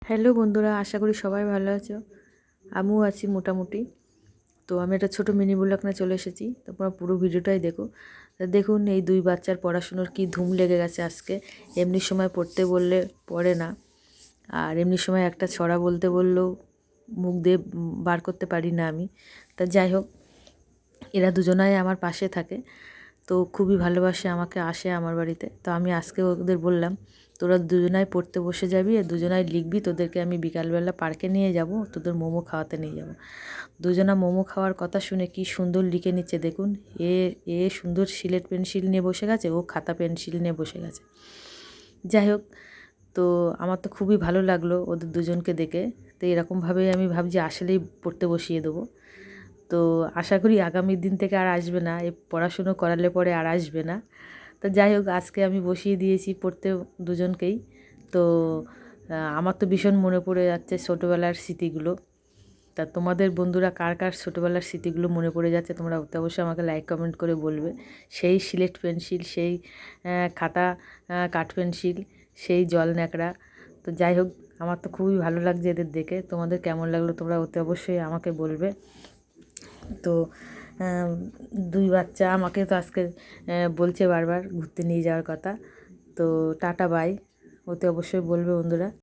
Hello বন্ধুরা, আশা করি সবাই ভালো আছো। আমিও আছি মোটামুটি। তো আমি একটা ছোটো মিনি ব্লগ নিয়ে চলে এসেছি, তোমরা পুরো ভিডিওটাই দেখো। তা দেখুন, এই দুই বাচ্চার পড়াশুনোর কি ধুম লেগে গেছে আজকে। এমনি সময় পড়তে বললে পড়ে না, আর এমনি সময় একটা ছড়া বলতে বললেও মুখ দিয়ে বার করতে পারি না আমি। তা যাই হোক, এরা দুজনাই আমার পাশে থাকে, তো খুবই ভালোবাসে আমাকে, আসে আমার বাড়িতে। তো আমি আজকে ওদের বললাম, তোরা দুজনাই পড়তে বসে যাবি আর দুজনাই লিখবি, তোদেরকে আমি বিকালবেলা পার্কে নিয়ে যাব, তোদের মোমো খাওয়াতে নিয়ে যাব। দুজনা মোমো খাওয়ার কথা শুনে কি সুন্দর লিখে নিচ্ছে দেখুন। এ এ সুন্দর সিলেট পেন্সিল নিয়ে বসে গেছে, ও খাতা পেন্সিল নিয়ে বসে গেছে। যাই হোক, তো আমার তো খুবই ভালো লাগলো ওদের দুজনকে দেখে। তো এরকমভাবেই আমি ভাবছি আসলেই পড়তে বসিয়ে দেবো। তো আশা করি আগামী দিন থেকে আর আসবে না, এই পড়াশুনো করালে পরে আর আসবে না। তো যাই হোক, আজকে আমি বসিয়ে দিয়েছি পড়তে দুজনকেই। তো আমার তো ভীষণ মনে পড়ে যাচ্ছে ছোটোবেলার স্মৃতিগুলো। তা তোমাদের বন্ধুরা কার কার ছোটোবেলার স্মৃতিগুলো মনে পড়ে যাচ্ছে, তোমরা অতি অবশ্যই আমাকে লাইক কমেন্ট করে বলবে। সেই সিলেট পেন্সিল, সেই খাতা, কাঠ পেন্সিল, সেই জল ন্যাকড়া। তো যাই হোক, আমার তো খুবই ভালো লাগছে এদের দেখে। তোমাদের কেমন লাগলো তোমরা অতি অবশ্যই আমাকে বলবে। তো দুই বাচ্চা আমাকে তো আজকে বলছে বারবার ঘুরতে নিয়ে যাওয়ার কথা। তো টাটা বাই, অতি অবশ্যই বলবে বন্ধুরা।